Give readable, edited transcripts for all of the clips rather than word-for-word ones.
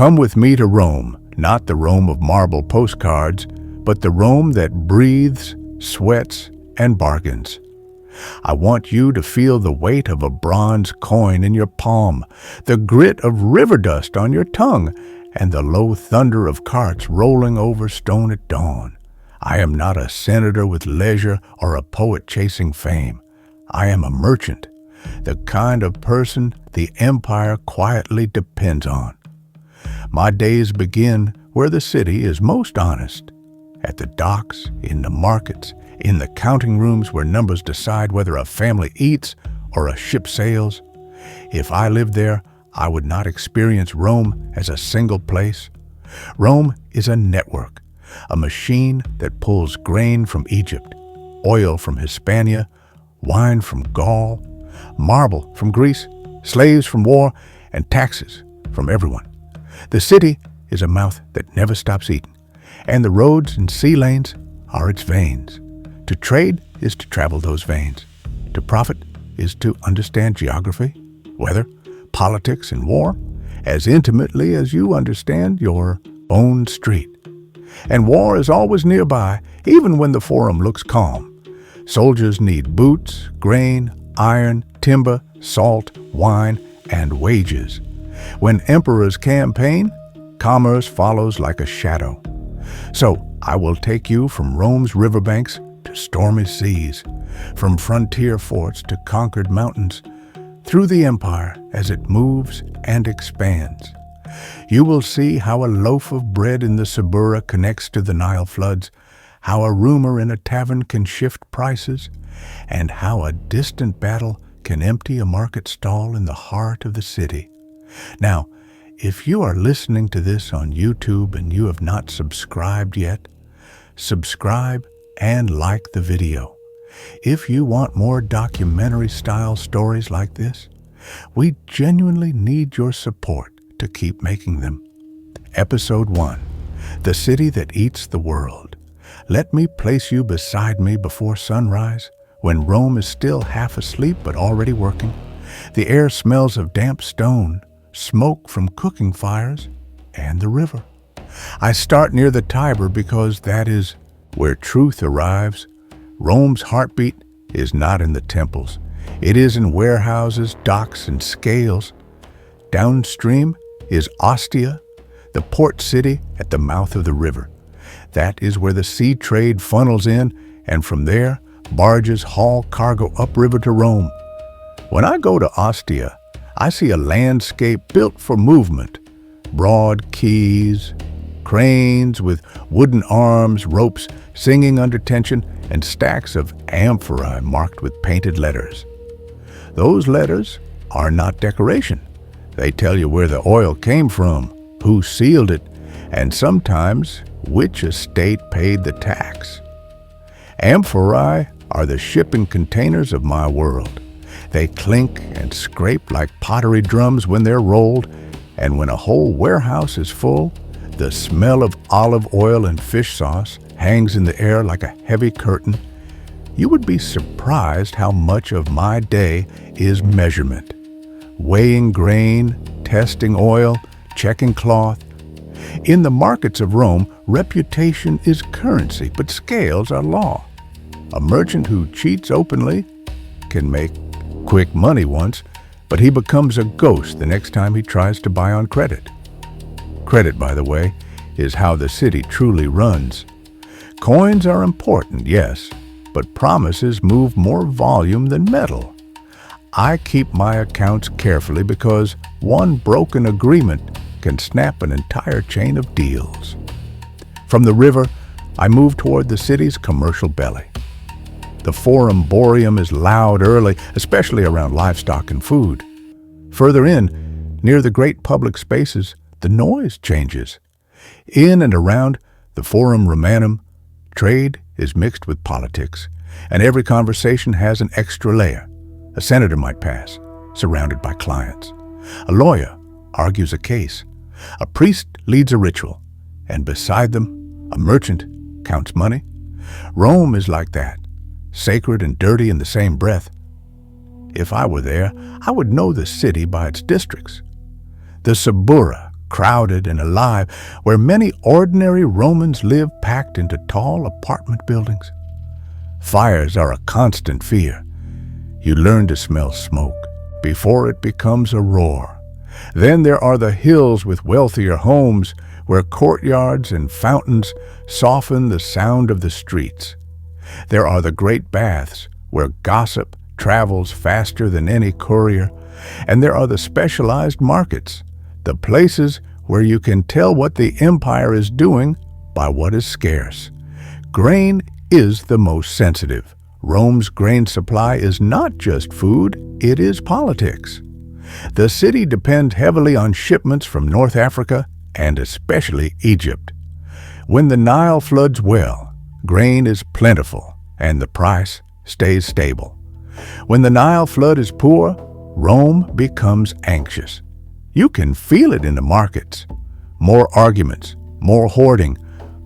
Come with me to Rome, not the Rome of marble postcards, but the Rome that breathes, sweats, and bargains. I want you to feel the weight of a bronze coin in your palm, the grit of river dust on your tongue, and the low thunder of carts rolling over stone at dawn. I am not a senator with leisure or a poet chasing fame. I am a merchant, the kind of person the empire quietly depends on. My days begin where the city is most honest, at the docks, in the markets, in the counting rooms where numbers decide whether a family eats or a ship sails. If I lived there, I would not experience Rome as a single place. Rome is a network, a machine that pulls grain from Egypt, oil from Hispania, wine from Gaul, marble from Greece, slaves from war, and taxes from everyone. The city is a mouth that never stops eating, and the roads and sea lanes are its veins. To trade is to travel those veins. To profit is to understand geography, weather, politics, and war as intimately as you understand your own street. And war is always nearby, even when the Forum looks calm. Soldiers need boots, grain, iron, timber, salt, wine, and wages. When emperors campaign, commerce follows like a shadow. So I will take you from Rome's riverbanks to stormy seas, from frontier forts to conquered mountains, through the empire as it moves and expands. You will see how a loaf of bread in the Suburra connects to the Nile floods, how a rumor in a tavern can shift prices, and how a distant battle can empty a market stall in the heart of the city. Now, if you are listening to this on YouTube and you have not subscribed yet, subscribe and like the video. If you want more documentary-style stories like this, we genuinely need your support to keep making them. Episode 1, The City That Eats the World. Let me place you beside me before sunrise, when Rome is still half asleep but already working. The air smells of damp stone, smoke from cooking fires, and the river. I start near the Tiber because that is where truth arrives. Rome's heartbeat is not in the temples. It is in warehouses, docks, and scales. Downstream is Ostia, the port city at the mouth of the river. That is where the sea trade funnels in, and from there, barges haul cargo upriver to Rome. When I go to Ostia, I see a landscape built for movement. Broad quays, cranes with wooden arms, ropes singing under tension, and stacks of amphorae marked with painted letters. Those letters are not decoration. They tell you where the oil came from, who sealed it, and sometimes which estate paid the tax. Amphorae are the shipping containers of my world. They clink and scrape like pottery drums when they're rolled, and when a whole warehouse is full, the smell of olive oil and fish sauce hangs in the air like a heavy curtain. You would be surprised how much of my day is measurement. Weighing grain, testing oil, checking cloth. In the markets of Rome, reputation is currency, but scales are law. A merchant who cheats openly can make quick money once, but he becomes a ghost the next time he tries to buy on credit. Credit, by the way, is how the city truly runs. Coins are important, yes, but promises move more volume than metal. I keep my accounts carefully because one broken agreement can snap an entire chain of deals. From the river, I move toward the city's commercial belly. The Forum Boreum is loud early, especially around livestock and food. Further in, near the great public spaces, the noise changes. In and around the Forum Romanum, trade is mixed with politics, and every conversation has an extra layer. A senator might pass, surrounded by clients. A lawyer argues a case. A priest leads a ritual, and beside them, a merchant counts money. Rome is like that, sacred and dirty in the same breath. If I were there, I would know the city by its districts. The Suburra, crowded and alive, where many ordinary Romans live packed into tall apartment buildings. Fires are a constant fear. You learn to smell smoke before it becomes a roar. Then there are the hills with wealthier homes, where courtyards and fountains soften the sound of the streets. There are the great baths, where gossip travels faster than any courier. And there are the specialized markets, the places where you can tell what the empire is doing by what is scarce. Grain is the most sensitive. Rome's grain supply is not just food, it is politics. The city depends heavily on shipments from North Africa and especially Egypt. When the Nile floods well, grain is plentiful and the price stays stable. When the Nile flood is poor, Rome becomes anxious. You can feel it in the markets. More arguments, more hoarding,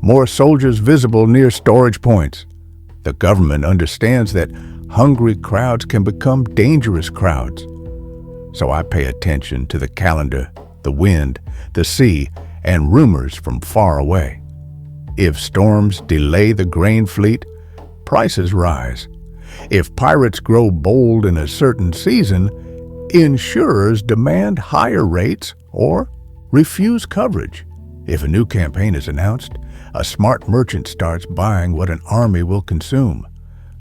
more soldiers visible near storage points. The government understands that hungry crowds can become dangerous crowds. So I pay attention to the calendar, the wind, the sea, and rumors from far away. If storms delay the grain fleet, prices rise. If pirates grow bold in a certain season, insurers demand higher rates or refuse coverage. If a new campaign is announced, a smart merchant starts buying what an army will consume: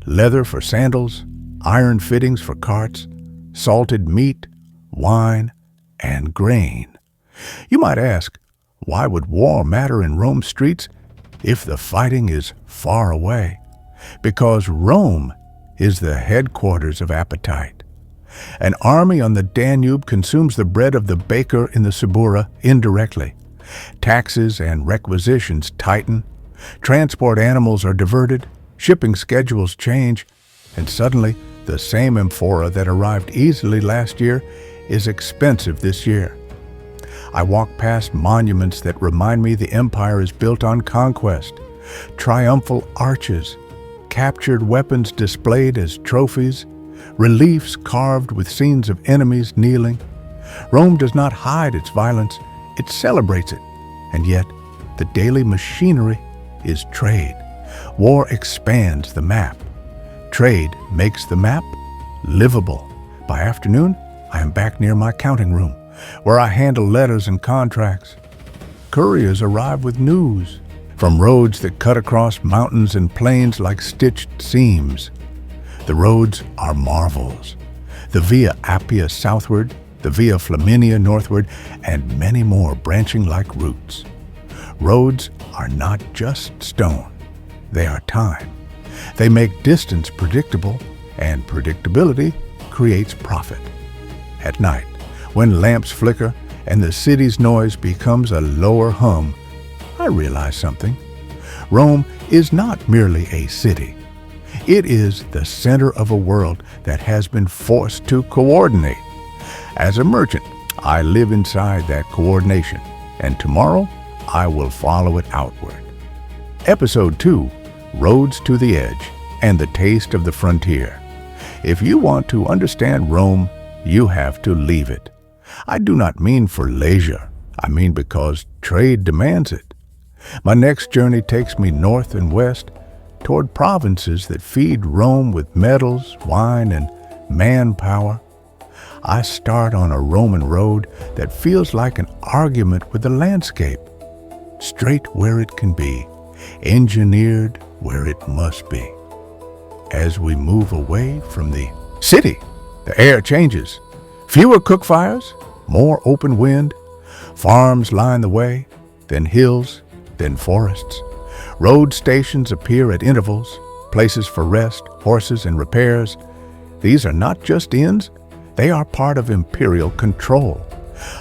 leather for sandals, iron fittings for carts, salted meat, wine, and grain. You might ask, why would war matter in Rome's streets if the fighting is far away? Because Rome is the headquarters of appetite. An army on the Danube consumes the bread of the baker in the Subura indirectly. Taxes and requisitions tighten, transport animals are diverted, shipping schedules change, and suddenly the same amphora that arrived easily last year is expensive this year. I walk past monuments that remind me the empire is built on conquest, triumphal arches, captured weapons displayed as trophies, reliefs carved with scenes of enemies kneeling. Rome does not hide its violence, it celebrates it. And yet, the daily machinery is trade. War expands the map. Trade makes the map livable. By afternoon, I am back near my counting room, where I handle letters and contracts. Couriers arrive with news from roads that cut across mountains and plains like stitched seams. The roads are marvels. The Via Appia southward, the Via Flaminia northward, and many more branching like roots. Roads are not just stone. They are time. They make distance predictable, and predictability creates profit. At night, when lamps flicker and the city's noise becomes a lower hum, I realize something. Rome is not merely a city. It is the center of a world that has been forced to coordinate. As a merchant, I live inside that coordination, and tomorrow I will follow it outward. Episode 2, Roads to the Edge and the Taste of the Frontier. If you want to understand Rome, you have to leave it. I do not mean for leisure. I mean because trade demands it. My next journey takes me north and west toward provinces that feed Rome with metals, wine, and manpower. I start on a Roman road that feels like an argument with the landscape, straight where it can be, engineered where it must be. As we move away from the city, the air changes. Fewer cook fires, more open wind. Farms line the way, then hills, then forests. Road stations appear at intervals, places for rest, horses, and repairs. These are not just inns, they are part of imperial control.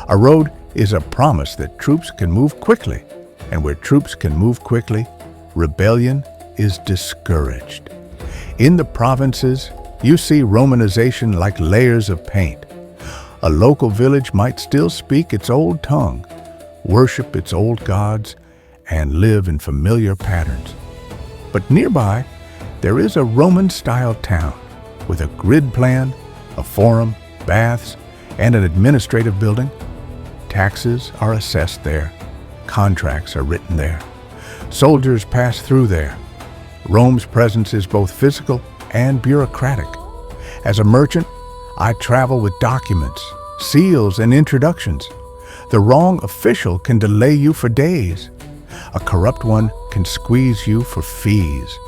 A road is a promise that troops can move quickly, and where troops can move quickly, rebellion is discouraged. In the provinces, you see Romanization like layers of paint. A local village might still speak its old tongue, worship its old gods, and live in familiar patterns. But nearby, there is a Roman-style town with a grid plan, a forum, baths, and an administrative building. Taxes are assessed there. Contracts are written there. Soldiers pass through there. Rome's presence is both physical and bureaucratic. As a merchant, I travel with documents, seals, and introductions. The wrong official can delay you for days. A corrupt one can squeeze you for fees.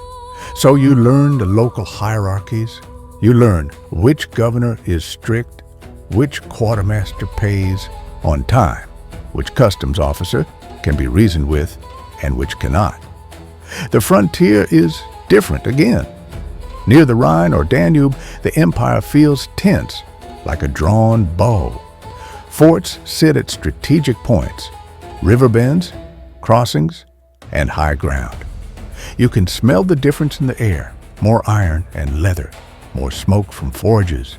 So you learn the local hierarchies. You learn which governor is strict, which quartermaster pays on time, which customs officer can be reasoned with, and which cannot. The frontier is different again. Near the Rhine or Danube, the empire feels tense, like a drawn bow. Forts sit at strategic points, river bends, crossings, and high ground. You can smell the difference in the air, more iron and leather, more smoke from forges.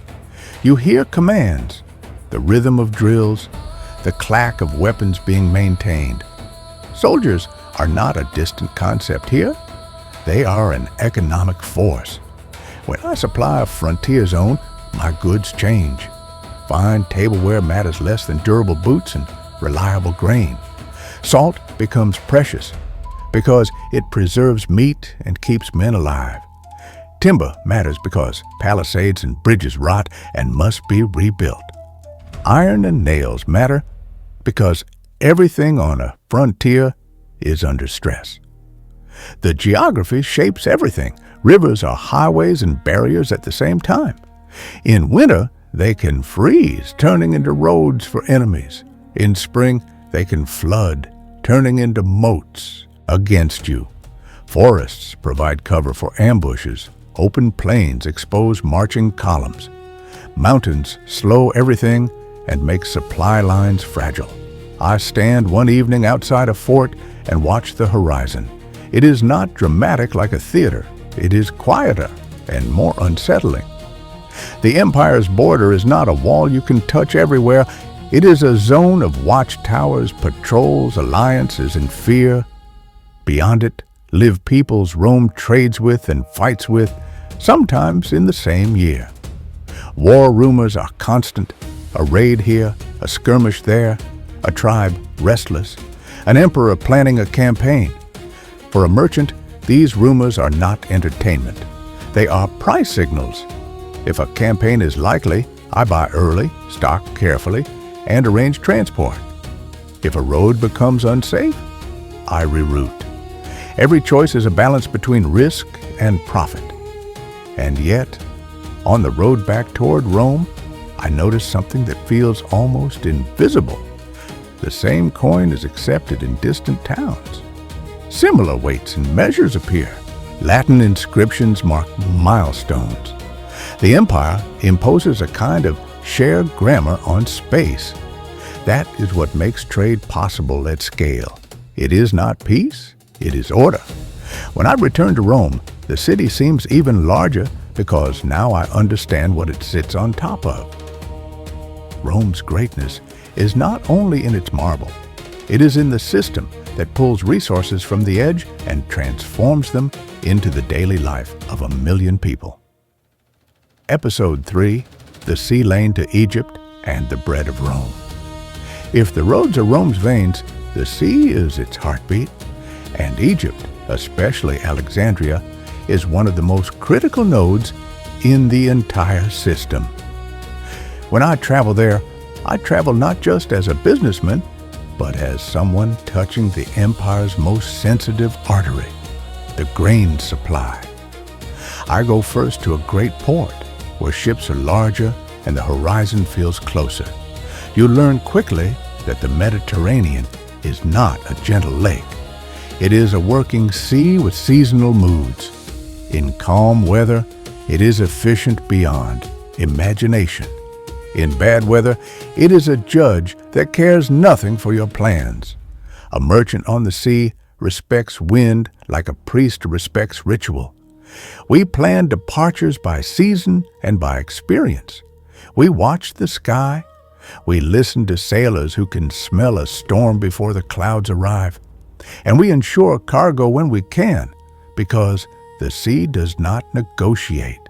You hear commands, the rhythm of drills, the clack of weapons being maintained. Soldiers are not a distant concept here. They are an economic force. When I supply a frontier zone, my goods change. Fine tableware matters less than durable boots and reliable grain. Salt becomes precious because it preserves meat and keeps men alive. Timber matters because palisades and bridges rot and must be rebuilt. Iron and nails matter because everything on a frontier is under stress. The geography shapes everything. Rivers are highways and barriers at the same time. In winter, they can freeze, turning into roads for enemies. In spring, they can flood, turning into moats against you. Forests provide cover for ambushes. Open plains expose marching columns. Mountains slow everything and make supply lines fragile. I stand one evening outside a fort and watch the horizon. It is not dramatic like a theater. It is quieter and more unsettling. The empire's border is not a wall you can touch everywhere. It is a zone of watchtowers, patrols, alliances, and fear. Beyond it live peoples Rome trades with and fights with, sometimes in the same year. War rumors are constant. A raid here, a skirmish there, a tribe restless, an emperor planning a campaign. For a merchant, these rumors are not entertainment. They are price signals. If a campaign is likely, I buy early, stock carefully, and arrange transport. If a road becomes unsafe, I reroute. Every choice is a balance between risk and profit. And yet, on the road back toward Rome, I notice something that feels almost invisible. The same coin is accepted in distant towns. Similar weights and measures appear. Latin inscriptions mark milestones. The empire imposes a kind of shared grammar on space. That is what makes trade possible at scale. It is not peace, it is order. When I return to Rome, the city seems even larger because now I understand what it sits on top of. Rome's greatness is not only in its marble, it is in the system that pulls resources from the edge and transforms them into the daily life of 1 million people. Episode 3, The Sea Lane to Egypt and the Bread of Rome. If the roads are Rome's veins, the sea is its heartbeat, and Egypt, especially Alexandria, is one of the most critical nodes in the entire system. When I travel there, I travel not just as a businessman, but as someone touching the empire's most sensitive artery, the grain supply. I go first to a great port, where ships are larger and the horizon feels closer. You learn quickly that the Mediterranean is not a gentle lake. It is a working sea with seasonal moods. In calm weather, it is efficient beyond imagination. In bad weather, it is a judge that cares nothing for your plans. A merchant on the sea respects wind like a priest respects ritual. We plan departures by season and by experience. We watch the sky. We listen to sailors who can smell a storm before the clouds arrive. And we ensure cargo when we can, because the sea does not negotiate.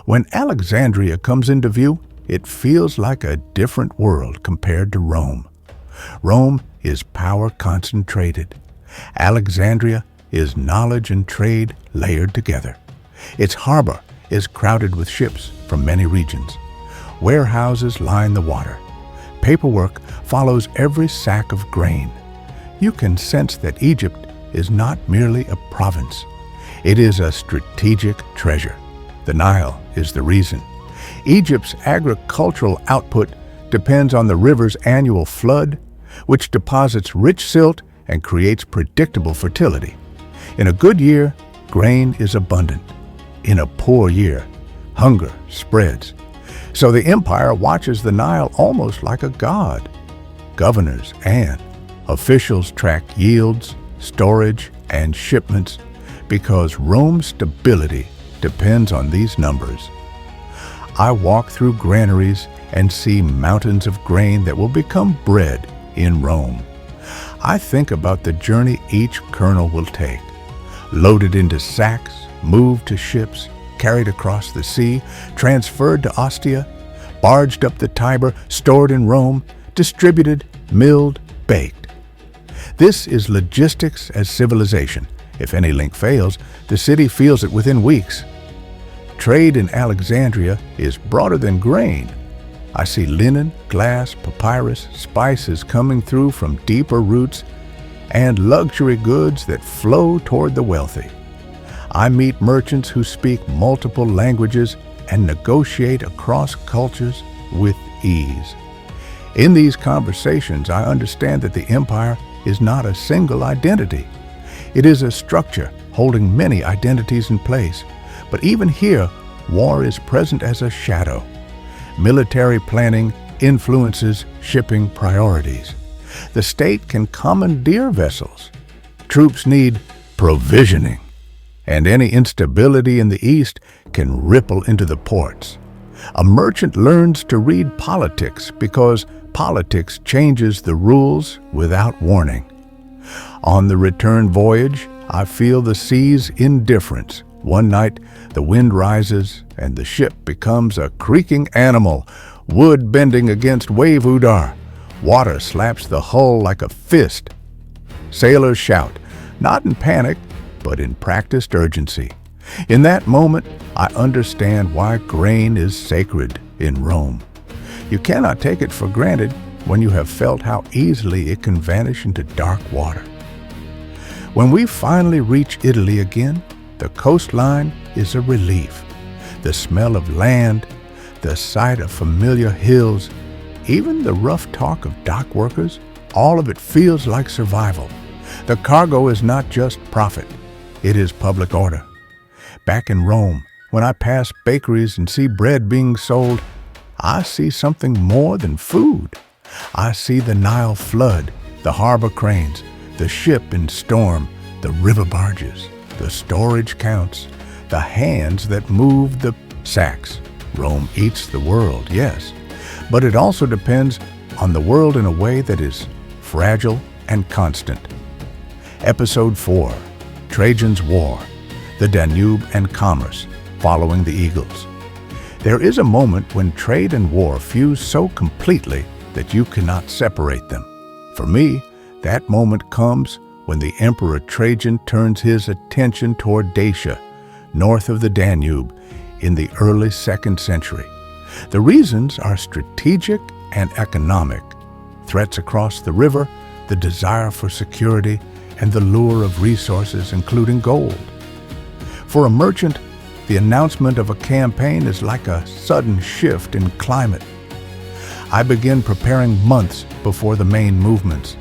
When Alexandria comes into view, it feels like a different world compared to Rome. Rome is power concentrated. Alexandria is knowledge and trade layered together. Its harbor is crowded with ships from many regions. Warehouses line the water. Paperwork follows every sack of grain. You can sense that Egypt is not merely a province. It is a strategic treasure. The Nile is the reason. Egypt's agricultural output depends on the river's annual flood, which deposits rich silt and creates predictable fertility. In a good year, grain is abundant. In a poor year, hunger spreads. So the empire watches the Nile almost like a god. Governors and officials track yields, storage, and shipments because Rome's stability depends on these numbers. I walk through granaries and see mountains of grain that will become bread in Rome. I think about the journey each kernel will take. Loaded into sacks, moved to ships, carried across the sea, transferred to Ostia, barged up the Tiber, stored in Rome, distributed, milled, baked. This is logistics as civilization. If any link fails, the city feels it within weeks. Trade in Alexandria is broader than grain. I see linen, glass, papyrus, spices coming through from deeper roots, and luxury goods that flow toward the wealthy. I meet merchants who speak multiple languages and negotiate across cultures with ease. In these conversations, I understand that the empire is not a single identity. It is a structure holding many identities in place. But even here, war is present as a shadow. Military planning influences shipping priorities. The state can commandeer vessels. Troops need provisioning. And any instability in the east can ripple into the ports. A merchant learns to read politics because politics changes the rules without warning. On the return voyage, I feel the sea's indifference. One night, the wind rises and the ship becomes a creaking animal, wood bending against wave-udar. Water slaps the hull like a fist. Sailors shout, not in panic, but in practiced urgency. In that moment, I understand why grain is sacred in Rome. You cannot take it for granted when you have felt how easily it can vanish into dark water. When we finally reach Italy again, the coastline is a relief. The smell of land, the sight of familiar hills, even the rough talk of dock workers, all of it feels like survival. The cargo is not just profit, it is public order. Back in Rome, when I pass bakeries and see bread being sold, I see something more than food. I see the Nile flood, the harbor cranes, the ship in storm, the river barges, the storage counts, the hands that move the sacks. Rome eats the world, yes, but it also depends on the world in a way that is fragile and constant. Episode 4, Trajan's War, the Danube and commerce, following the eagles. There is a moment when trade and war fuse so completely that you cannot separate them. For me, that moment comes when the Emperor Trajan turns his attention toward Dacia, north of the Danube, in the early 2nd century. The reasons are strategic and economic. Threats across the river, the desire for security, and the lure of resources, including gold. For a merchant, the announcement of a campaign is like a sudden shift in climate. I begin preparing months before the main movements.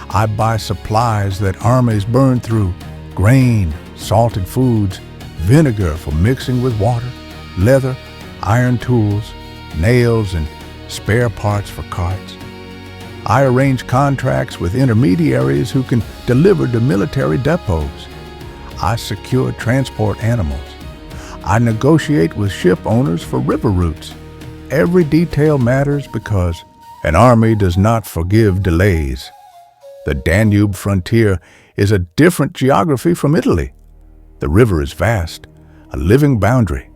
I buy supplies that armies burn through: grain, salted foods, vinegar for mixing with water, leather, iron tools, nails, and spare parts for carts. I arrange contracts with intermediaries who can deliver to military depots. I secure transport animals. I negotiate with ship owners for river routes. Every detail matters because an army does not forgive delays. The Danube frontier is a different geography from Italy. The river is vast, a living boundary.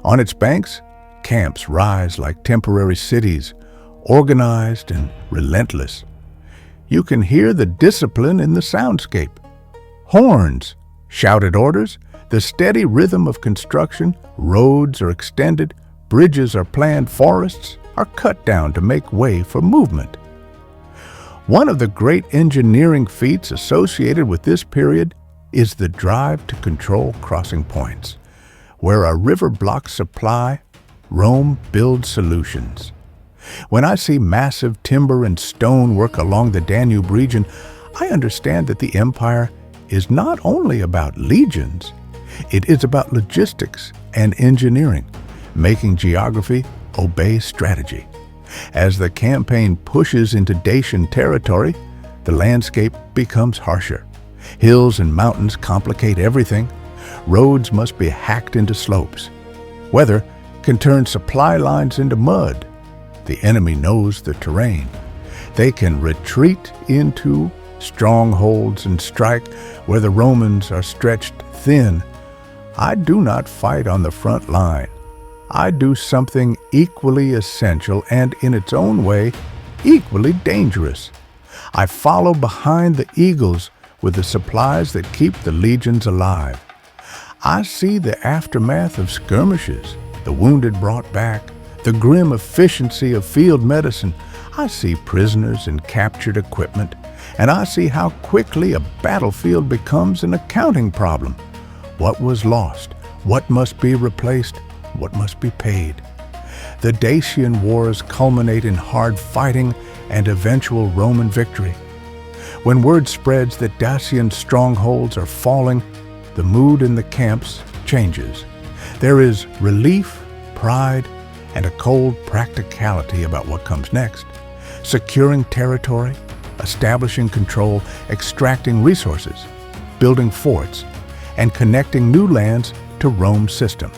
On its banks, camps rise like temporary cities, organized and relentless. You can hear the discipline in the soundscape. Horns, shouted orders, the steady rhythm of construction, roads are extended, bridges are planned, forests are cut down to make way for movement. One of the great engineering feats associated with this period is the drive to control crossing points. Where a river blocks supply, Rome builds solutions. When I see massive timber and stone work along the Danube region, I understand that the empire is not only about legions, it is about logistics and engineering, making geography obey strategy. As the campaign pushes into Dacian territory, the landscape becomes harsher. Hills and mountains complicate everything. Roads must be hacked into slopes. Weather can turn supply lines into mud. The enemy knows the terrain. They can retreat into strongholds and strike where the Romans are stretched thin. I do not fight on the front line. I do something equally essential and, in its own way, equally dangerous. I follow behind the eagles with the supplies that keep the legions alive. I see the aftermath of skirmishes, the wounded brought back, the grim efficiency of field medicine. I see prisoners and captured equipment, and I see how quickly a battlefield becomes an accounting problem. What was lost? What must be replaced? What must be paid? The Dacian wars culminate in hard fighting and eventual Roman victory. When word spreads that Dacian strongholds are falling, the mood in the camps changes. There is relief, pride, and a cold practicality about what comes next. Securing territory, establishing control, extracting resources, building forts, and connecting new lands to Rome's system.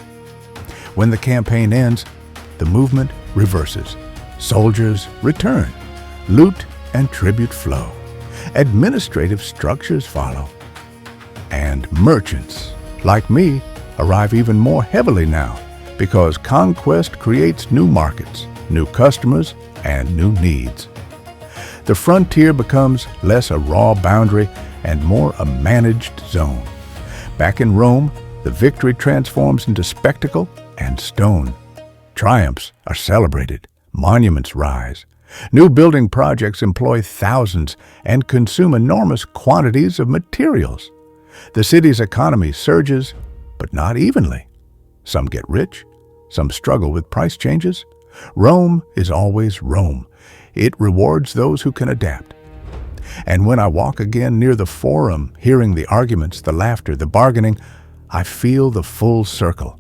When the campaign ends, the movement reverses. Soldiers return. Loot and tribute flow. Administrative structures follow. And merchants, like me, arrive even more heavily now because conquest creates new markets, new customers, and new needs. The frontier becomes less a raw boundary and more a managed zone. Back in Rome, the victory transforms into spectacle and stone. Triumphs are celebrated, monuments rise. New building projects employ thousands and consume enormous quantities of materials. The city's economy surges, but not evenly. Some get rich, some struggle with price changes. Rome is always Rome. It rewards those who can adapt. And when I walk again near the Forum, hearing the arguments, the laughter, the bargaining, I feel the full circle.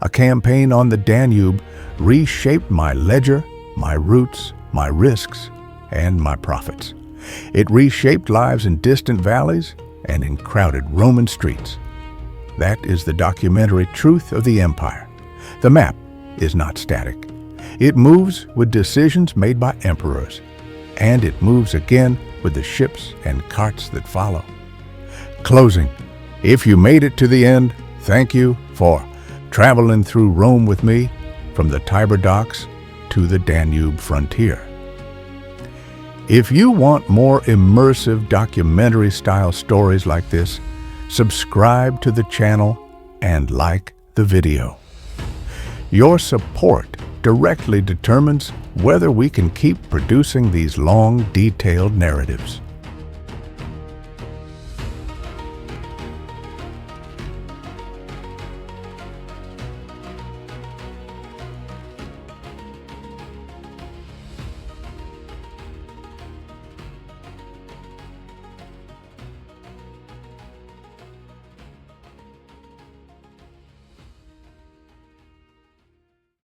A campaign on the Danube reshaped my ledger, my roots, my risks, and my profits. It reshaped lives in distant valleys and in crowded Roman streets. That is the documentary truth of the empire. The map is not static. It moves with decisions made by emperors, and it moves again with the ships and carts that follow. Closing. If you made it to the end, thank you for traveling through Rome with me from the Tiber docks to the Danube frontier. If you want more immersive documentary-style stories like this, subscribe to the channel and like the video. Your support directly determines whether we can keep producing these long, detailed narratives.